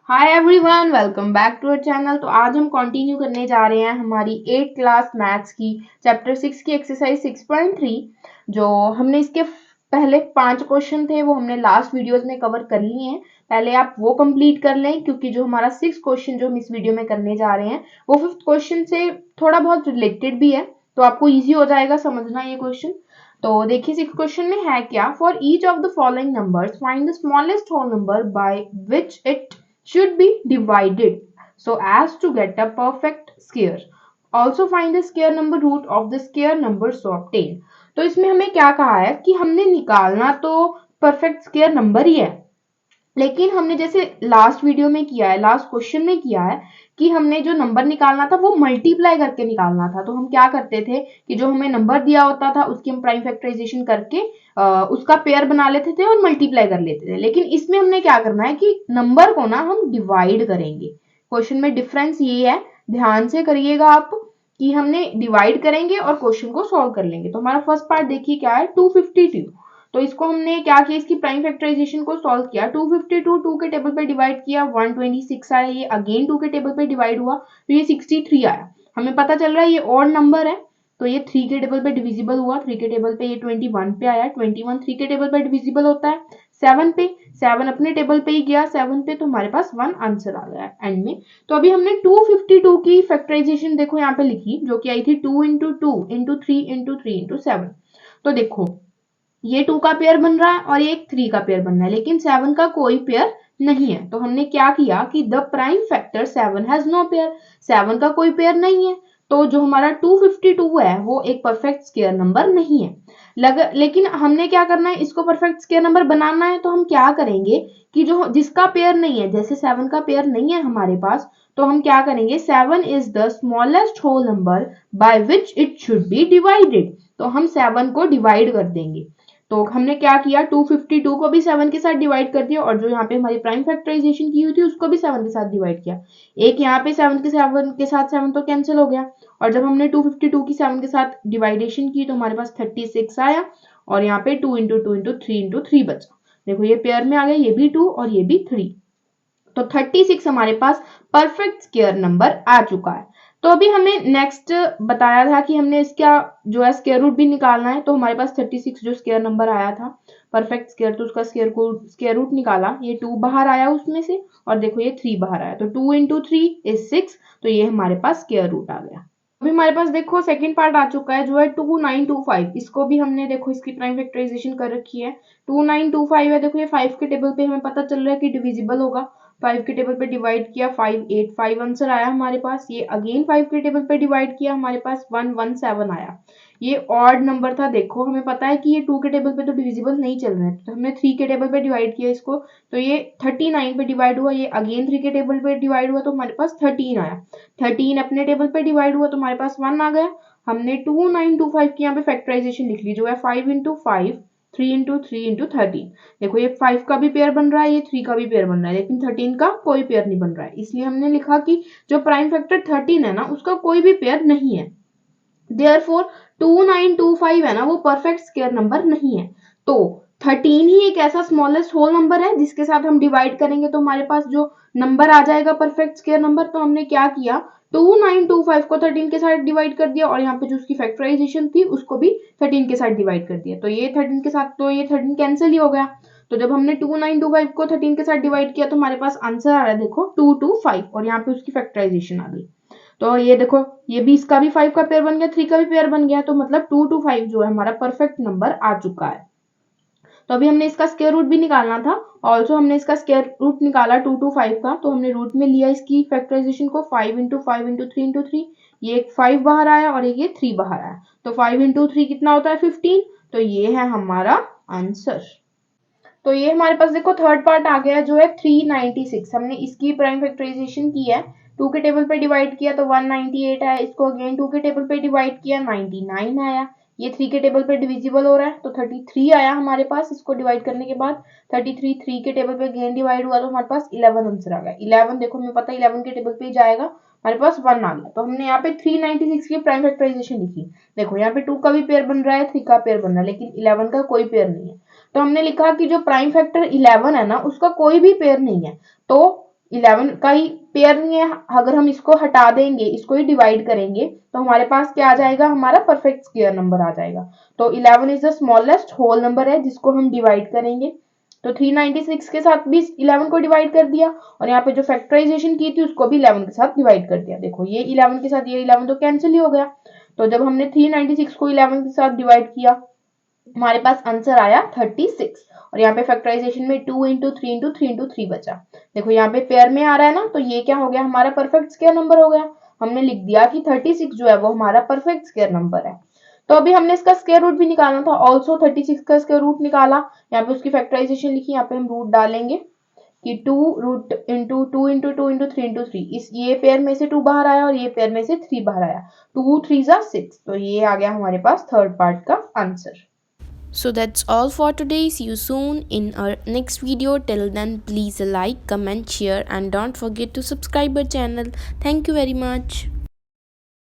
Hi everyone, welcome back to our channel. तो आज हम कंटिन्यू करने जा रहे हैं हमारी 8th क्लास मैथ्स की चैप्टर 6 की एक्सरसाइज 6.3। जो हमने इसके पहले 5 क्वेश्चन थे वो हमने लास्ट वीडियोस में कवर कर लिए हैं। पहले आप वो कंप्लीट कर लें, क्योंकि जो हमारा 6 क्वेश्चन जो हम इस वीडियो में करने जा रहे हैं वो 5th क्वेश्चन से थोड़ा बहुत रिलेटेड भी है, तो आपको ईजी हो जाएगा समझना ये क्वेश्चन। तो देखिए 6 क्वेश्चन में है क्या। For each of the following numbers find the smallest whole number by which it should be divided so as to get a perfect square. Also find the square number root of the square number so obtain. तो इसमें हमें क्या कहा है कि हमने निकालना तो परफेक्ट स्क्वायर नंबर ही है, लेकिन हमने जैसे लास्ट वीडियो में किया है, लास्ट क्वेश्चन में किया है कि हमने जो नंबर निकालना था वो मल्टीप्लाई करके निकालना था। तो हम क्या करते थे कि जो हमें नंबर दिया होता था उसकी हम प्राइम फैक्टराइजेशन करके उसका पेयर बना लेते थे और मल्टीप्लाई कर लेते थे। लेकिन इसमें हमने क्या करना है कि नंबर को ना हम डिवाइड करेंगे। क्वेश्चन में डिफरेंस ये है, ध्यान से करिएगा आप, कि हमने डिवाइड करेंगे और क्वेश्चन को सॉल्व कर लेंगे। तो हमारा फर्स्ट पार्ट देखिए क्या है, 252। तो इसको हमने क्या किया, इसकी प्राइम फैक्टराइजेशन को सॉल्व किया। 252 2 के टेबल पे डिवाइड किया, 126 आया। ये अगेन 2 के टेबल पे डिवाइड हुआ तो ये 63 आया। हमें पता चल रहा है ये ऑड नंबर है, तो ये 3 के टेबल पे डिविजिबल हुआ। 3 के टेबल पे ये 21 पे आया। 21 3 के टेबल पे डिविजिबल होता है 7 पे। 7 अपने टेबल पे ही गया 7 पे, तो हमारे पास 1 आंसर आ गया एंड में। तो अभी हमने 252 की फैक्टराइजेशन देखो यहाँ पे लिखी, जो कि आई थी 2 इंटू 2 इंटू 3 इंटू 3 इंटू 7। तो देखो ये 2 का पेयर बन रहा है और ये 3 का पेयर बन रहा है, लेकिन 7 का कोई पेयर नहीं है। तो हमने क्या किया कि the prime factor 7 has no pair. 7 का कोई पेयर नहीं है, तो जो हमारा 252 है वो एक परफेक्ट स्क्वायर नंबर नहीं है। लेकिन हमने क्या करना है, इसको परफेक्ट स्क्वायर नंबर बनाना है। तो हम क्या करेंगे कि जो जिसका पेयर नहीं है, जैसे 7 का पेयर नहीं है हमारे पास, तो हम क्या करेंगे, 7 is the smallest whole number by which it should be divided. तो हम 7 को डिवाइड कर देंगे। तो हमने क्या किया, 252 को भी 7 के साथ डिवाइड कर दिया, और जो यहाँ पे हमारी प्राइम फैक्टराइजेशन की हुई थी उसको भी 7 के साथ डिवाइड किया। एक यहाँ पे 7 के साथ 7 तो कैंसिल हो गया, और जब हमने 252 की 7 के साथ डिवाइडेशन की तो हमारे पास 36 आया, और यहाँ पे 2 इंटू 2 इंटू 3 इंटू 3 बचा। देखो ये पेयर में आ गया, ये भी 2 और ये भी 3। तो 36 हमारे पास परफेक्ट स्क्वायर नंबर आ चुका है। तो अभी हमें नेक्स्ट बताया था कि हमने इसका जो है स्क्वायर रूट भी निकालना है। तो हमारे पास 36 जो स्क्वायर नंबर आया था परफेक्ट स्क्वायर, तो उसका स्क्वायर रूट निकाला। ये 2 बाहर आया उसमें से, और देखो ये 3 बाहर आया। तो 2 इंटू 3 इज 6। तो ये हमारे पास स्क्वायर रूट आ गया। अभी हमारे पास देखो सेकंड पार्ट आ चुका है, जो है 2925। इसको भी हमने देखो इसकी प्राइम फैक्टराइजेशन कर रखी है। 2925 है, देखो ये 5 के टेबल पे हमें पता चल रहा है कि डिविजिबल होगा। 5 के टेबल पे डिवाइड किया, 585 आंसर आया हमारे पास। ये अगेन 5 के टेबल पे डिवाइड किया, हमारे पास 117 आया। ये ऑड नंबर था। देखो हमें पता है कि ये 2 के टेबल पे तो डिविजिबल नहीं चल रहे हैं, तो हमने 3 के टेबल पे डिवाइड किया इसको, तो ये 39 पे डिवाइड हुआ। ये अगेन 3 के टेबल पे डिवाइड हुआ, तो हमारे पास 13 आया। 13 अपने टेबल पे डिवाइड हुआ तो हमारे पास 1 आ गया। हमने 2925 की यहाँ पे फैक्टराइजेशन लिख ली, जो है 5 इंटू 5 3 इंटू 3 इंटू 13। देखो ये 5 का भी पेयर बन रहा है, ये 3 का भी पेयर बन रहा है, लेकिन 13 का कोई पेयर नहीं बन रहा है। इसलिए हमने लिखा कि जो प्राइम फैक्टर 13 है ना उसका कोई भी पेयर नहीं है। देयरफॉर 2925 है ना वो परफेक्ट स्क्वायर नंबर नहीं है। तो 13 ही एक ऐसा स्मॉलेस्ट होल नंबर है जिसके साथ हम डिवाइड करेंगे तो हमारे पास जो नंबर आ जाएगा परफेक्ट स्क्वायर नंबर। तो हमने क्या किया, 2925 को 13 के साथ डिवाइड कर दिया, और यहाँ पे जो उसकी फैक्टराइजेशन थी उसको भी 13 के साथ डिवाइड कर दिया। तो ये 13 के साथ, तो ये 13 कैंसिल ही हो गया। तो जब हमने 2925 को 13 के साथ डिवाइड किया तो हमारे पास आंसर आ रहा है देखो 225, और यहाँ पे उसकी फैक्टराइजेशन आ गई। तो ये देखो ये भी, इसका भी 5 का पेयर बन गया, 3 का भी पेयर बन गया। तो मतलब 225 जो है हमारा परफेक्ट नंबर आ चुका है। तो अभी हमने इसका स्क्वायर रूट भी निकालना था। ऑल्सो हमने इसका स्क्वायर रूट निकाला 225 का, तो हमने रूट में लिया इसकी फैक्टराइजेशन को 5 इंटू 5 इंटू 3 इंटू 3। ये एक 5 बाहर आया और एक ये 3 बाहर आया। तो 5 इंटू 3 कितना होता है 15। तो ये है हमारा आंसर। तो ये हमारे पास देखो थर्ड पार्ट आ गया, जो है 396। हमने इसकी प्राइम फैक्टराइजेशन की है। 2 के टेबल पे डिवाइड किया तो 198 आया। इसको अगेन 2 के टेबल पे डिवाइड किया, 99 आया। ये 3 के टेबल पे डिविजिबल हो रहा है तो 33 आया हमारे पास। इसको डिवाइड करने के बाद 33 3 के टेबल पे अगेन डिवाइड हुआ तो हमारे पास 11 आंसर आ गया। 11 देखो हमें पता है 11 के टेबल पे ही जाएगा, हमारे पास 1 आ गया। तो हमने यहाँ पे 396 की प्राइम फैक्टराइजेशन लिखी। देखो यहाँ पे 2 का भी पेयर बन रहा है, 3 का पेयर बन रहा है, लेकिन 11 का कोई पेयर नहीं है। तो हमने लिखा कि जो प्राइम फैक्टर 11 है ना उसका कोई भी पेयर नहीं है। तो 11 का ही पेयर नहीं है, अगर हम इसको हटा देंगे, इसको ही डिवाइड करेंगे तो हमारे पास क्या आ जाएगा, हमारा परफेक्ट स्क्वायर नंबर आ जाएगा। तो 11 is the smallest whole number है जिसको हम डिवाइड करेंगे। तो 396 के साथ भी 11 को डिवाइड कर दिया, और यहाँ पे जो फैक्टराइजेशन की थी उसको भी 11 के साथ डिवाइड कर दिया। देखो ये 11 के साथ ये 11 तो कैंसिल ही हो गया। तो जब हमने 396 को 11 के साथ डिवाइड किया, हमारे पास आंसर आया 36। और यहाँ पे फैक्टराइजेशन में 2 इंटू 3 इंटू 3 इंटू 3 बचा। देखो यहाँ पे पेयर में आ रहा है ना, तो ये क्या हो गया, हमारा परफेक्ट स्क्वायर नंबर हो गया। हमने लिख दिया कि 36 जो है वो हमारा परफेक्ट स्क्वायर नंबर है। तो अभी हमने इसका स्क्वायर रूट भी निकालना था, ऑल्सो 36 का स्क्वायर रूट निकाला। यहाँ पे उसकी फैक्टराइजेशन लिखी, यहाँ पे हम रूट डालेंगे कि 2 root into 2 into 2 into 3 into 3, इस ये पेयर में से 2 बाहर आया और ये पेयर में से 3 बाहर आया, 2 3 जा 6। तो ये आ गया हमारे पास थर्ड पार्ट का answer. So that's all for today. See you soon in our next video. Till then, please like, comment, share, and don't forget to subscribe our channel. Thank you very much.